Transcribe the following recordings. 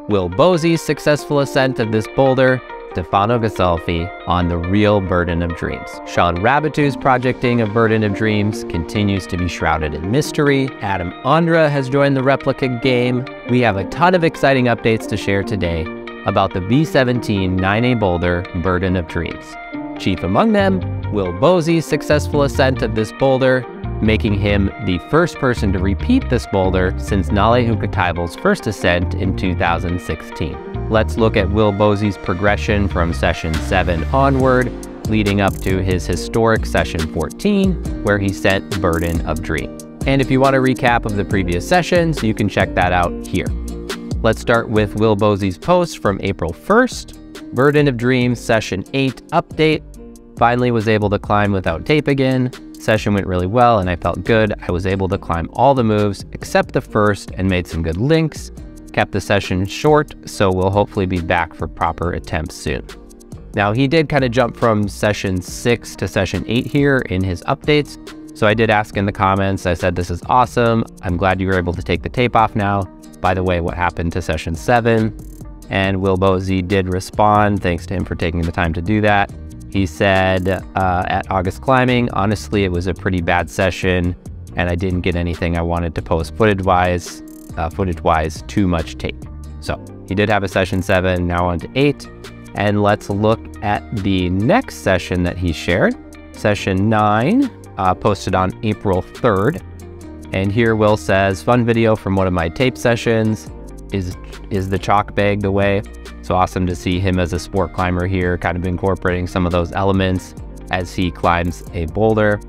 Will Bosi's successful ascent of this boulder, Stefano Ghisolfi on the real Burden of Dreams. Shawn Raboutou's projecting of Burden of Dreams continues to be shrouded in mystery. Adam Ondra has joined the Replica game. We have a ton of exciting updates to share today about the V17 9A boulder, Burden of Dreams. Chief among them, Will Bosi's successful ascent of this boulder, making him the first person to repeat this boulder since Nalle Hukkataival's first ascent in 2016. Let's look at Will Bosi's progression from session 7 onward, leading up to his historic session 14, where he sent Burden of Dreams. And if you want a recap of the previous sessions, you can check that out here. Let's start with Will Bosi's post from April 1st. Burden of Dreams session 8 update. Finally was able to climb without tape again. Session went really well and I felt good. I was able to climb all the moves except the first and made some good links. Kept the session short, so we'll hopefully be back for proper attempts soon. Now he did kind of jump from session 6 to session 8 here in his updates. So I did ask in the comments, I said, this is awesome. I'm glad you were able to take the tape off now. By the way, what happened to session 7? And Will Bosi did respond, thanks to him for taking the time to do that. He said, at August Climbing, honestly, it was a pretty bad session and I didn't get anything I wanted to post footage-wise, too much tape. So he did have a session 7, now on to 8. And let's look at the next session that he shared. Session 9, posted on April 3rd. And here Will says, fun video from one of my tape sessions. Is the chalk bag the way? So awesome to see him as a sport climber here, kind of incorporating some of those elements as he climbs a boulder.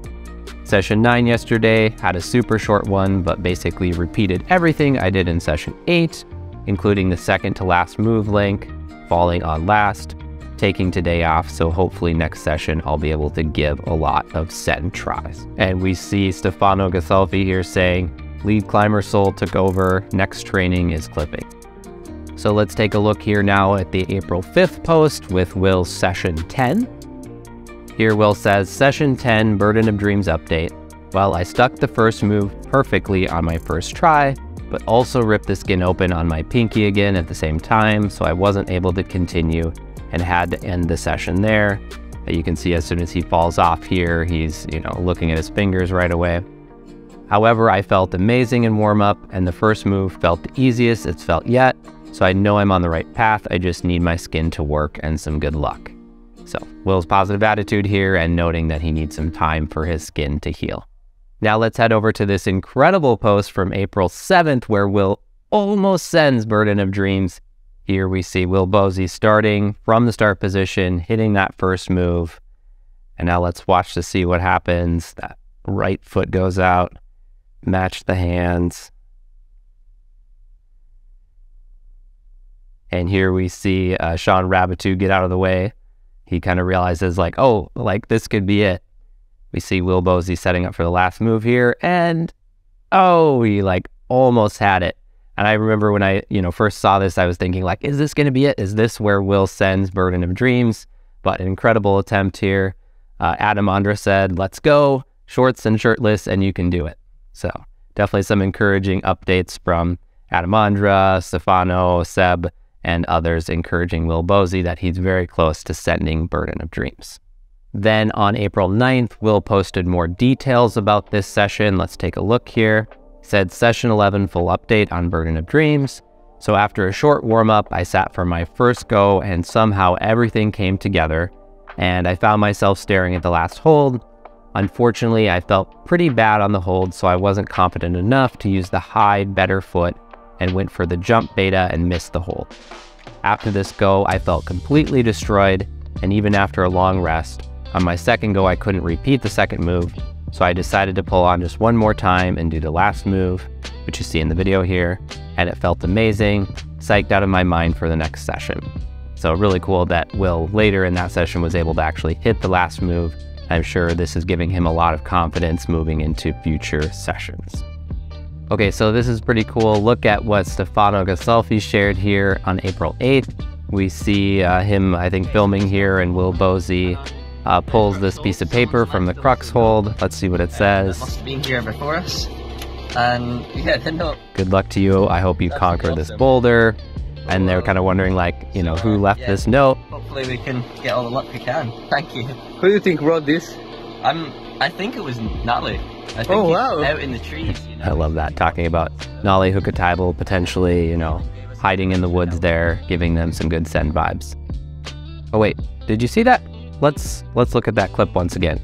Session 9 yesterday, had a super short one, but basically repeated everything I did in session 8, including the second to last move link, falling on last, taking today off, so hopefully next session I'll be able to give a lot of set and tries. And we see Stefano Ghisolfi here saying, lead climber soul took over, next training is clipping. So let's take a look here now at the April 5th post with Will's session 10. Here Will says, session 10 Burden of Dreams update. Well, I stuck the first move perfectly on my first try, but also ripped the skin open on my pinky again at the same time, so I wasn't able to continue and had to end the session there. You can see as soon as he falls off here, he's, looking at his fingers right away. However, I felt amazing in warm-up, and the first move felt the easiest it's felt yet. So I know I'm on the right path, I just need my skin to work and some good luck. So Will's positive attitude here and noting that he needs some time for his skin to heal. Now let's head over to this incredible post from April 7th where Will almost sends Burden of Dreams. Here we see Will Bosi starting from the start position, hitting that first move. And now let's watch to see what happens. That right foot goes out, match the hands. And here we see Shawn Raboutou get out of the way. He kind of realizes this could be it. We see Will Bosi setting up for the last move here. And, he almost had it. And I remember when I, first saw this, I was thinking is this going to be it? Is this where Will sends Burden of Dreams? But an incredible attempt here. Adam Ondra said, let's go, shorts and shirtless, and you can do it. So definitely some encouraging updates from Adam Ondra, Stefano, Seb, and others encouraging Will Bosi that he's very close to sending Burden of Dreams. Then on April 9th, Will posted more details about this session. Let's take a look here. He said, session 11 full update on Burden of Dreams. So after a short warm-up, I sat for my first go and somehow everything came together and I found myself staring at the last hold. Unfortunately, I felt pretty bad on the hold, so I wasn't confident enough to use the high, better foot and went for the jump beta and missed the hold. After this go, I felt completely destroyed, and even after a long rest, on my second go I couldn't repeat the second move, so I decided to pull on just one more time and do the last move, which you see in the video here, and it felt amazing, psyched out of my mind for the next session. So really cool that Will later in that session was able to actually hit the last move. I'm sure this is giving him a lot of confidence moving into future sessions. Okay, so this is pretty cool. Look at what Stefano Ghisolfi shared here on April 8th. We see him, I think, filming here, and Will Bosi pulls this piece of paper from the Crux hold. Let's see what it says. Must have been here before us. And yeah, good luck to you. I hope you conquer this boulder. and they're kind of wondering, like, you know, who left this note. Hopefully we can get all the luck we can. Thank you. Who do you think wrote this? I think it was Nalle. I think oh, he's wow. out in the trees. You know? I love that, talking about Nalle Hukkataival potentially, you know, hiding in the woods there, giving them some good send vibes. Oh wait, did you see that? Let's look at that clip once again.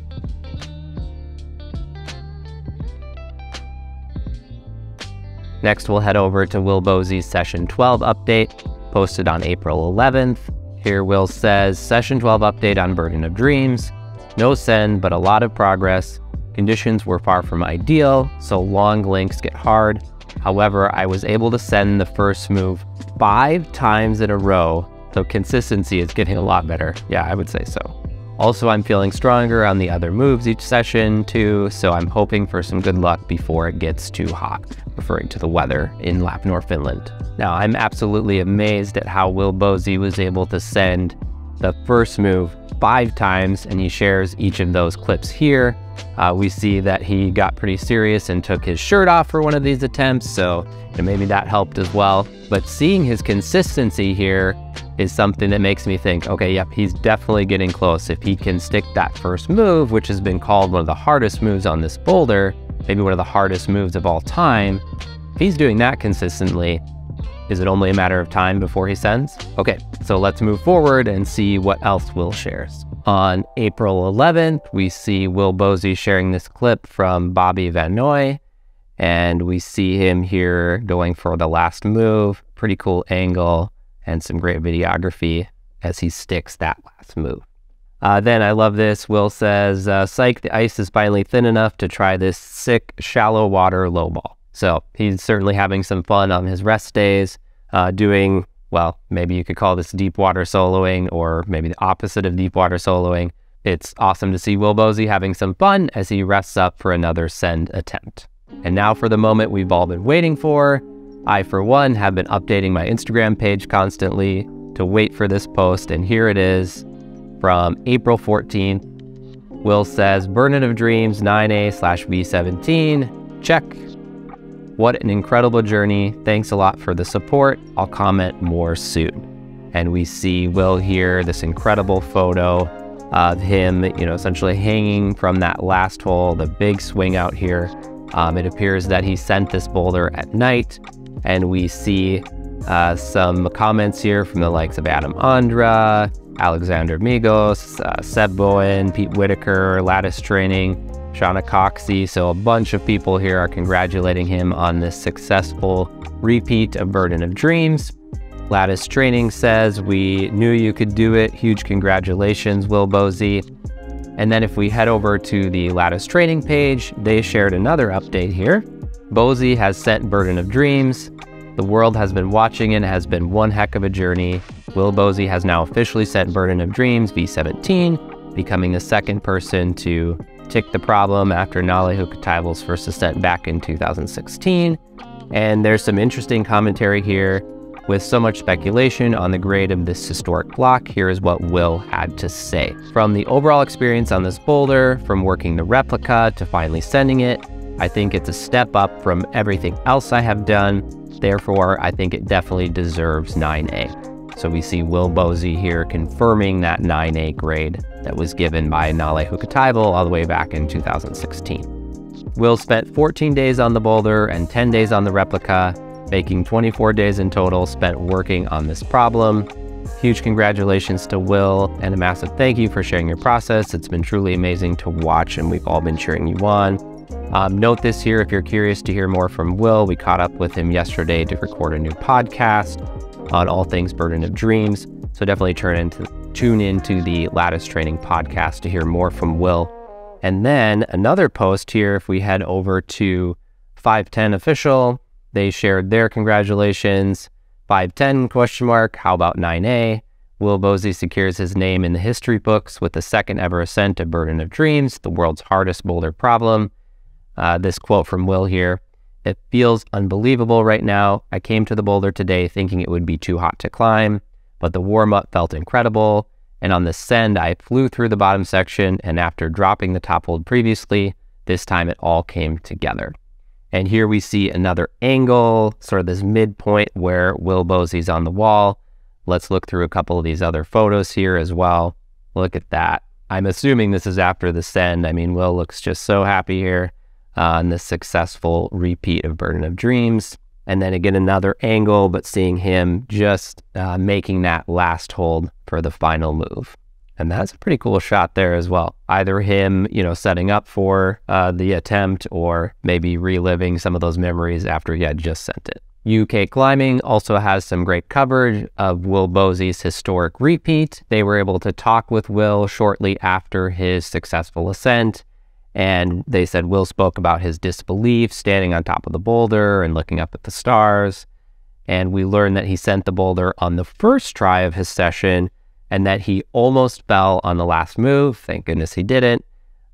Next, we'll head over to Will Bosi's Session 12 update, posted on April 11th. Here, Will says, Session 12 update on Burden of Dreams. No send, but a lot of progress. Conditions were far from ideal, so long links get hard. However, I was able to send the first move 5 times in a row, so consistency is getting a lot better. Yeah, I would say so. Also, I'm feeling stronger on the other moves each session too, so I'm hoping for some good luck before it gets too hot, referring to the weather in Lappnor, Finland. Now, I'm absolutely amazed at how Will Bosi was able to send the first move 5 times, and he shares each of those clips here. We see that he got pretty serious and took his shirt off for one of these attempts, so maybe that helped as well. But seeing his consistency here is something that makes me think, okay, yep, he's definitely getting close. If he can stick that first move, which has been called one of the hardest moves on this boulder, maybe one of the hardest moves of all time, if he's doing that consistently, is it only a matter of time before he sends? Okay, so let's move forward and see what else Will shares. On April 11th, we see Will Bosi sharing this clip from Bobby Van Noy, and we see him here going for the last move. Pretty cool angle and some great videography as he sticks that last move. Then I love this. Will says, psych, the ice is finally thin enough to try this sick, shallow water low ball. So he's certainly having some fun on his rest days, doing, well, maybe you could call this deep water soloing, or maybe the opposite of deep water soloing. It's awesome to see Will Bosi having some fun as he rests up for another send attempt. And now for the moment we've all been waiting for. I, for one, have been updating my Instagram page constantly to wait for this post, and here it is from April 14th. Will says, Burden of Dreams 9A/V17. Check. What an incredible journey. Thanks a lot for the support. I'll comment more soon. And we see Will here, this incredible photo of him, you know, essentially hanging from that last hole, the big swing out here. It appears that he sent this boulder at night, and we see some comments here from the likes of Adam Ondra, Alexander Migos, Seb Bowen, Pete Whitaker, Lattice Training, Shauna Coxey. So a bunch of people here are congratulating him on this successful repeat of Burden of Dreams. Lattice Training says, we knew you could do it. Huge congratulations, Will Bosi. And then if we head over to the Lattice Training page, they shared another update here. Bosi has sent Burden of Dreams. The world has been watching and has been one heck of a journey. Will Bosi has now officially sent Burden of Dreams V17, becoming the second person to tick the problem after Nalle Hukkataival's first ascent back in 2016. And there's some interesting commentary here. With so much speculation on the grade of this historic block, here is what Will had to say. From the overall experience on this boulder, from working the replica to finally sending it, I think it's a step up from everything else I have done. Therefore, I think it definitely deserves 9A. So we see Will Bosi here confirming that 9A grade that was given by Nalle Hukkataival all the way back in 2016. Will spent 14 days on the boulder and 10 days on the replica, making 24 days in total spent working on this problem. Huge congratulations to Will, and a massive thank you for sharing your process. It's been truly amazing to watch, and we've all been cheering you on. Note this here, if you're curious to hear more from Will, we caught up with him yesterday to record a new podcast on all things Burden of Dreams. So definitely tune into the Lattice Training podcast to hear more from Will. And then another post here, if we head over to 510 Official, they shared their congratulations. 510 question mark, how about 9A? Will Bosi secures his name in the history books with the second ever ascent of Burden of Dreams, the world's hardest boulder problem. This quote from Will here, it feels unbelievable right now. I came to the boulder today thinking it would be too hot to climb, but the warm-up felt incredible. And on the send, I flew through the bottom section, and after dropping the top hold previously, this time it all came together. And here we see another angle, sort of this midpoint where Will Bosi's on the wall. Let's look through a couple of these other photos here as well. Look at that. I'm assuming this is after the send. I mean, Will looks just so happy here on this successful repeat of Burden of Dreams. And then again, another angle, but seeing him just making that last hold for the final move. And that's a pretty cool shot there as well. Either him, setting up for the attempt, or maybe reliving some of those memories after he had just sent it. UK Climbing also has some great coverage of Will Bosi's historic repeat. They were able to talk with Will shortly after his successful ascent, and they said Will spoke about his disbelief standing on top of the boulder and looking up at the stars. And we learned that he sent the boulder on the first try of his session, and that he almost fell on the last move. Thank goodness he didn't.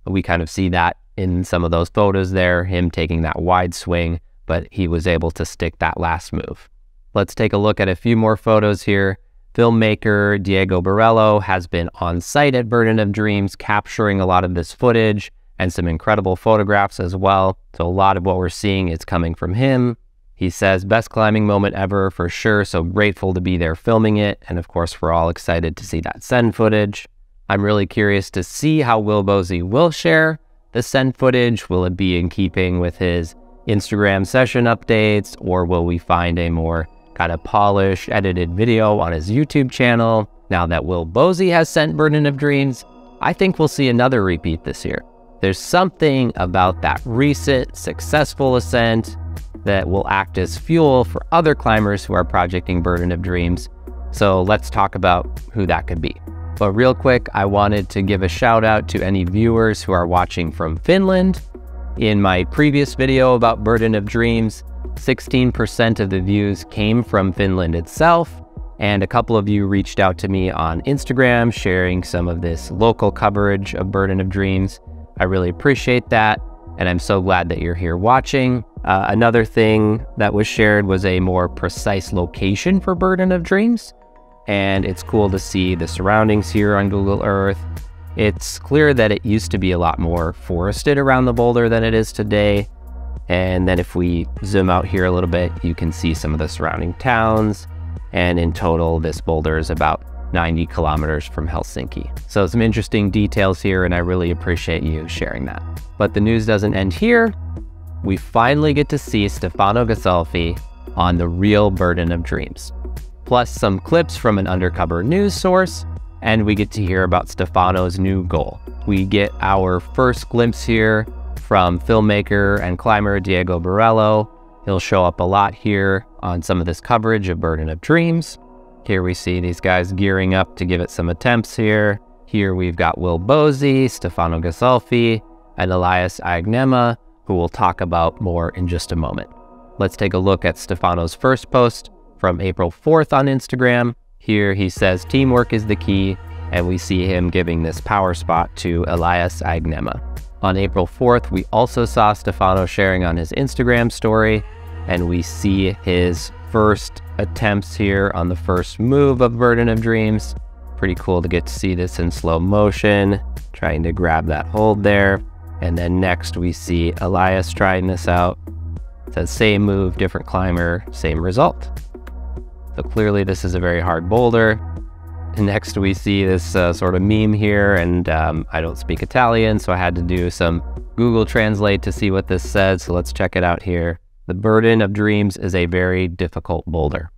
We kind of see that in some of those photos there, him taking that wide swing, but he was able to stick that last move. Let's take a look at a few more photos here. Filmmaker Diego Borello has been on site at Burden of Dreams, capturing a lot of this footage and some incredible photographs as well. So a lot of what we're seeing is coming from him. He says, best climbing moment ever for sure, so grateful to be there filming it, and of course we're all excited to see that send footage. I'm really curious to see how Will Bosi will share the send footage. Will it be in keeping with his Instagram session updates, or will we find a more kind of polished, edited video on his YouTube channel? Now that Will Bosi has sent Burden of Dreams, I think we'll see another repeat this year. There's something about that recent, successful ascent that will act as fuel for other climbers who are projecting Burden of Dreams. So let's talk about who that could be. But real quick, I wanted to give a shout out to any viewers who are watching from Finland. In my previous video about Burden of Dreams, 16% of the views came from Finland itself, and a couple of you reached out to me on Instagram sharing some of this local coverage of Burden of Dreams. I really appreciate that, and I'm so glad that you're here watching. Another thing that was shared was a more precise location for Burden of Dreams, and it's cool to see the surroundings here on Google Earth. It's clear that it used to be a lot more forested around the boulder than it is today. And then if we zoom out here a little bit, you can see some of the surrounding towns. And in total, this boulder is about 90 kilometers from Helsinki. So some interesting details here, and I really appreciate you sharing that. But the news doesn't end here. We finally get to see Stefano Ghisolfi on the real Burden of Dreams, plus some clips from an undercover news source, and we get to hear about Stefano's new goal. We get our first glimpse here from filmmaker and climber Diego Borello. He'll show up a lot here on some of this coverage of Burden of Dreams. Here we see these guys gearing up to give it some attempts here. Here we've got Will Bosi, Stefano Ghisolfi, and Elias Iagnemma, who we'll talk about more in just a moment. Let's take a look at Stefano's first post from April 4th on Instagram. Here he says teamwork is the key, and we see him giving this power spot to Elias Iagnemma. On April 4th, we also saw Stefano sharing on his Instagram story, and we see his first attempts here on the first move of Burden of Dreams. Pretty cool to get to see this in slow motion, trying to grab that hold there. And then next we see Elias trying this out. It says same move, different climber, same result. So clearly this is a very hard boulder. And next we see this sort of meme here, and I don't speak Italian, so I had to do some Google Translate to see what this says. So let's check it out here. The Burden of Dreams is a very difficult boulder.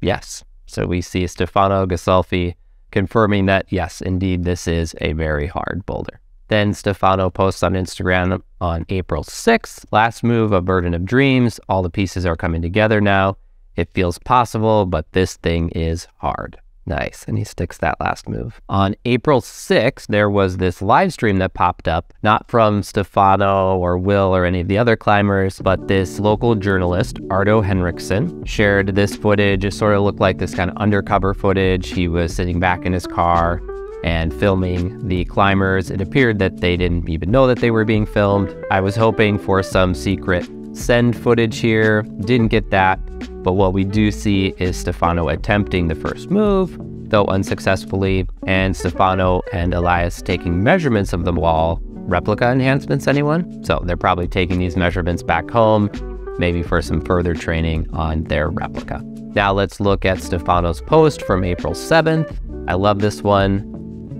Yes. So we see Stefano Ghisolfi confirming that, yes, indeed, this is a very hard boulder. Then Stefano posts on Instagram on April 6th, last move of Burden of Dreams. All the pieces are coming together now. It feels possible, but this thing is hard. Nice. And he sticks that last move. On April 6th, there was this live stream that popped up, not from Stefano or Will or any of the other climbers, but this local journalist, Ardo Henriksen, shared this footage. It sort of looked like this kind of undercover footage. He was sitting back in his car and filming the climbers. It appeared that they didn't even know that they were being filmed. I was hoping for some secret send footage here. Didn't get that. But what we do see is Stefano attempting the first move, though unsuccessfully, and Stefano and Elias taking measurements of the wall Replica enhancements, anyone? So they're probably taking these measurements back home, maybe for some further training on their Replica. Now let's look at Stefano's post from April 7th. I love this one.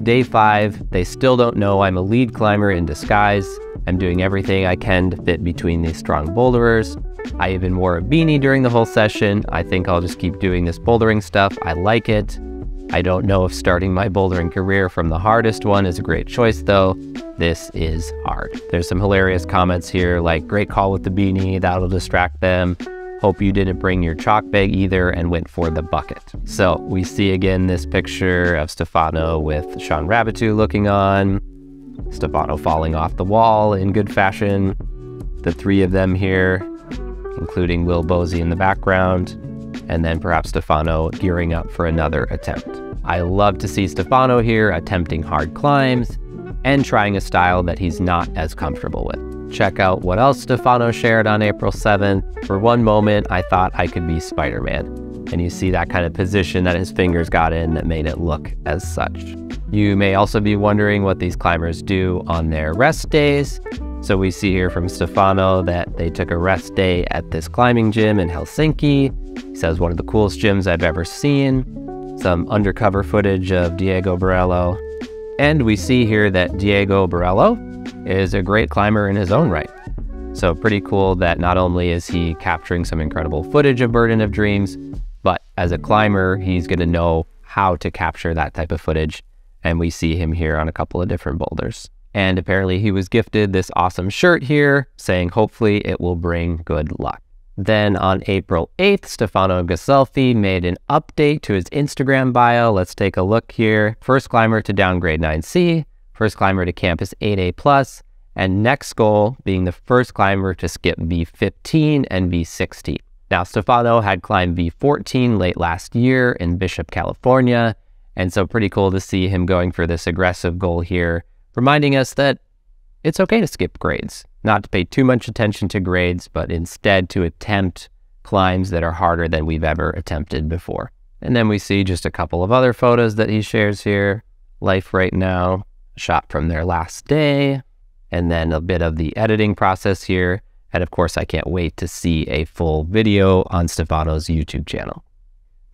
Day 5, they still don't know I'm a lead climber in disguise. I'm doing everything I can to fit between these strong boulderers. I even wore a beanie during the whole session. I think I'll just keep doing this bouldering stuff. I like it. I don't know if starting my bouldering career from the hardest one is a great choice though. This is hard. There's some hilarious comments here like, great call with the beanie, that'll distract them. Hope you didn't bring your chalk bag either and went for the bucket. So we see again this picture of Stefano with Shawn Raboutou looking on, Stefano falling off the wall in good fashion, the three of them here, including Will Bosi in the background, and then perhaps Stefano gearing up for another attempt. I love to see Stefano here attempting hard climbs and trying a style that he's not as comfortable with. Check out what else Stefano shared on April 7th. For one moment, I thought I could be Spider-Man. And you see that kind of position that his fingers got in that made it look as such. You may also be wondering what these climbers do on their rest days. So we see here from Stefano that they took a rest day at this climbing gym in Helsinki. He says one of the coolest gyms I've ever seen. Some undercover footage of Diego Borello. And we see here that Diego Borello is a great climber in his own right. So pretty cool that not only is he capturing some incredible footage of Burden of Dreams, but as a climber, he's going to know how to capture that type of footage. And we see him here on a couple of different boulders. And apparently he was gifted this awesome shirt here saying hopefully it will bring good luck. Then on April 8th, Stefano Ghisolfi made an update to his Instagram bio. Let's take a look here. First climber to downgrade 9C, first climber to campus 8A+, and next goal being the first climber to skip V15 and V16. Now, Stefano had climbed V14 late last year in Bishop, California, and so pretty cool to see him going for this aggressive goal here, reminding us that it's okay to skip grades, not to pay too much attention to grades, but instead to attempt climbs that are harder than we've ever attempted before. And then we see just a couple of other photos that he shares here. Life right now, shot from their last day, and then a bit of the editing process here. And of course, I can't wait to see a full video on Stefano's YouTube channel.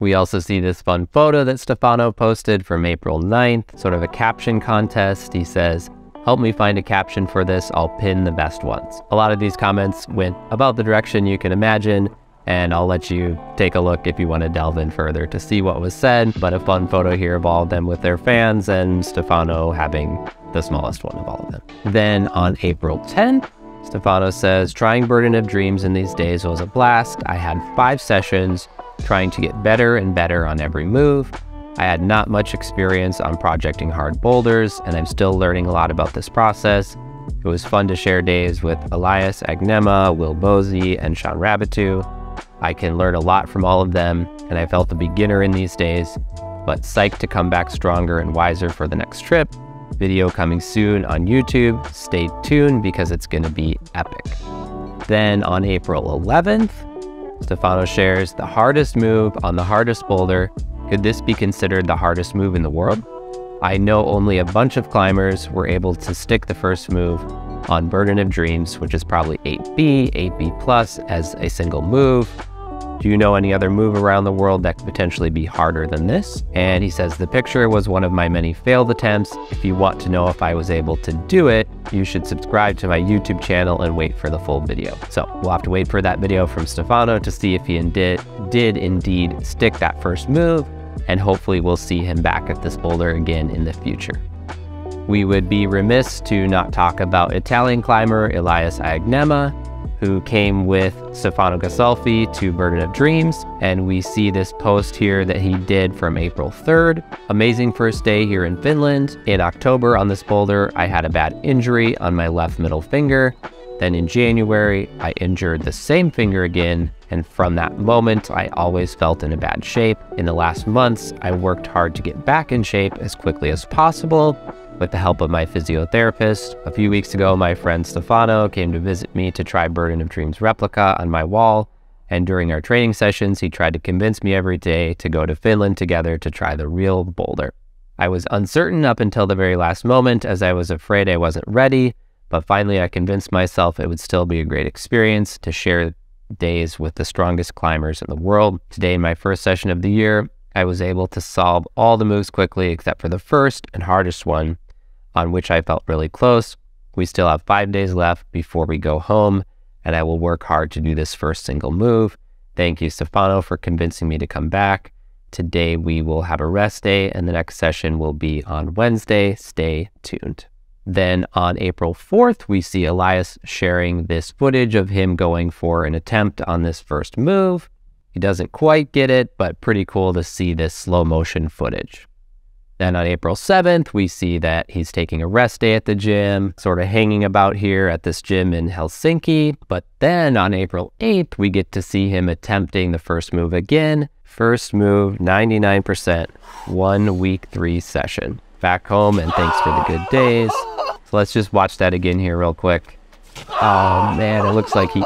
We also see this fun photo that Stefano posted from April 9th, sort of a caption contest. He says, help me find a caption for this, I'll pin the best ones. A lot of these comments went about the direction you can imagine, and I'll let you take a look if you want to delve in further to see what was said, but a fun photo here of all of them with their fans and Stefano having the smallest one of all of them. Then on April 10th, Stefano says, trying Burden of Dreams in these days was a blast. I had 5 sessions trying to get better and better on every move. I had not much experience on projecting hard boulders, and I'm still learning a lot about this process. It was fun to share days with Elias Iagnemma, Will Bosi, and Shawn Raboutou. I can learn a lot from all of them, and I felt a beginner in these days, but psyched to come back stronger and wiser for the next trip. Video coming soon on YouTube. Stay tuned because it's going to be epic. Then on April 11th, Stefano shares the hardest move on the hardest boulder. Could this be considered the hardest move in the world? I know only a bunch of climbers were able to stick the first move on Burden of Dreams, which is probably 8B, 8B+, as a single move. Do you know any other move around the world that could potentially be harder than this? And he says, the picture was one of my many failed attempts. If you want to know if I was able to do it, you should subscribe to my YouTube channel and wait for the full video. So we'll have to wait for that video from Stefano to see if he did indeed stick that first move, and hopefully we'll see him back at this boulder again in the future. We would be remiss to not talk about Italian climber Elias Iagnemma, who came with Stefano Ghisolfi to Burden of Dreams, and we see this post here that he did from April 3rd. Amazing first day here in Finland. In October on this boulder, I had a bad injury on my left middle finger. Then in January, I injured the same finger again, and from that moment, I always felt in a bad shape. In the last months, I worked hard to get back in shape as quickly as possible with the help of my physiotherapist. A few weeks ago, my friend Stefano came to visit me to try Burden of Dreams Replica on my wall, and during our training sessions, he tried to convince me every day to go to Finland together to try the real boulder. I was uncertain up until the very last moment as I was afraid I wasn't ready, but finally I convinced myself it would still be a great experience to share days with the strongest climbers in the world. Today, in my first session of the year, I was able to solve all the moves quickly except for the first and hardest one, on which I felt really close. We still have 5 days left before we go home, and I will work hard to do this first single move. Thank you, Stefano, for convincing me to come back. Today we will have a rest day, and the next session will be on Wednesday. Stay tuned. Then on April 4th, we see Elias sharing this footage of him going for an attempt on this first move. He doesn't quite get it, but pretty cool to see this slow motion footage. Then on April 7th, we see that he's taking a rest day at the gym, sort of hanging about here at this gym in Helsinki. But then on April 8th, we get to see him attempting the first move again. First move, 99%, 1 week 3 session. Back home, and thanks for the good days. So let's just watch that again here real quick. Oh man, it looks like he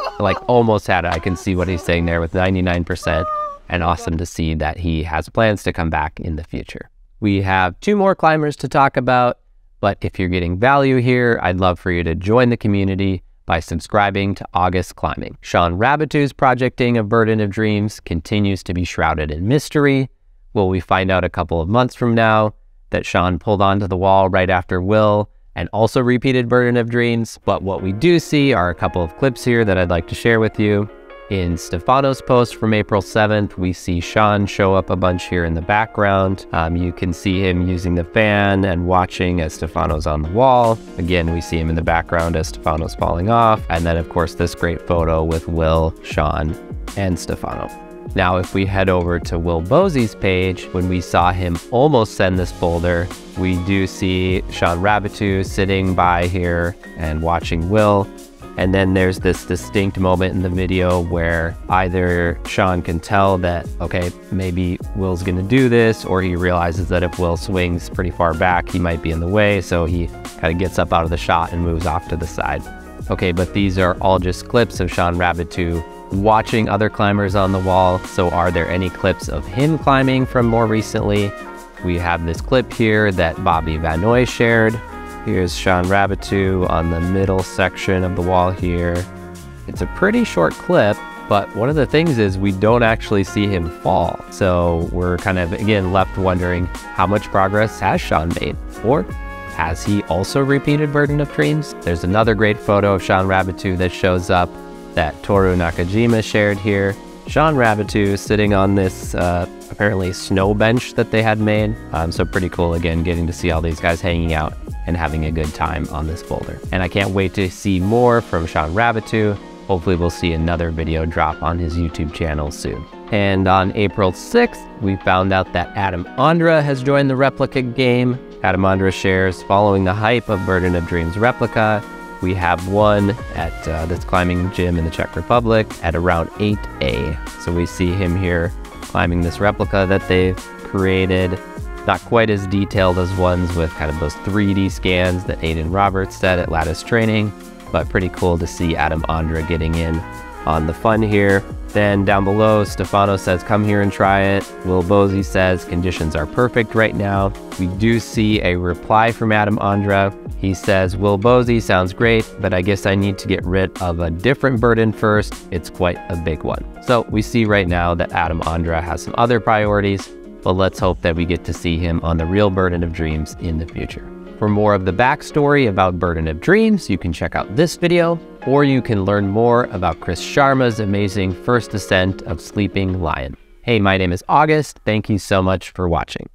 almost had it. I can see what he's saying there with 99%, and awesome to see that he has plans to come back in the future. We have 2 more climbers to talk about, but if you're getting value here, I'd love for you to join the community by subscribing to August Climbing. Shawn Raboutou's projecting of Burden of Dreams continues to be shrouded in mystery. Will we find out a couple of months from now that Shawn pulled onto the wall right after Will and also repeated Burden of Dreams? But what we do see are a couple of clips here that I'd like to share with you. In Stefano's post from April 7th, we see Shawn show up a bunch here in the background. You can see him using the fan and watching as Stefano's on the wall. Again, we see him in the background as Stefano's falling off. And then, of course, this great photo with Will, Shawn, and Stefano. Now, if we head over to Will Bosi's page, when we saw him almost send this boulder, we do see Shawn Raboutou sitting by here and watching Will. And then there's this distinct moment in the video where either Shawn can tell that, okay, maybe Will's gonna do this, or he realizes that if Will swings pretty far back, he might be in the way, so he kind of gets up out of the shot and moves off to the side. Okay, but these are all just clips of Shawn Raboutou watching other climbers on the wall. So are there any clips of him climbing from more recently? We have this clip here that Bobby Vanoy shared. Here's Shawn Raboutou on the middle section of the wall here. It's a pretty short clip, but one of the things is we don't actually see him fall. So we're kind of, again, left wondering how much progress has Shawn made? Or has he also repeated Burden of Dreams? There's another great photo of Shawn Raboutou that shows up that Toru Nakajima shared here. Shawn Raboutou sitting on this apparently snow bench that they had made. So pretty cool, again, getting to see all these guys hanging out and having a good time on this boulder. And I can't wait to see more from Shawn Raboutou. Hopefully we'll see another video drop on his YouTube channel soon. And on April 6th, we found out that Adam Ondra has joined the Replica game. Adam Ondra shares, following the hype of Burden of Dreams Replica, we have one at this climbing gym in the Czech Republic at around 8A. So we see him here climbing this replica that they've created. Not quite as detailed as ones with kind of those 3D scans that Aiden Roberts said at Lattice Training, but pretty cool to see Adam Ondra getting in on the fun here. Then down below, Stefano says, come here and try it. Will Bosi says, conditions are perfect right now. We do see a reply from Adam Ondra. He says, Will Bosi sounds great, but I guess I need to get rid of a different burden first. It's quite a big one. So we see right now that Adam Ondra has some other priorities, but let's hope that we get to see him on the real Burden of Dreams in the future. For more of the backstory about Burden of Dreams, you can check out this video, or you can learn more about Chris Sharma's amazing first ascent of Sleeping Lion. Hey, my name is August. Thank you so much for watching.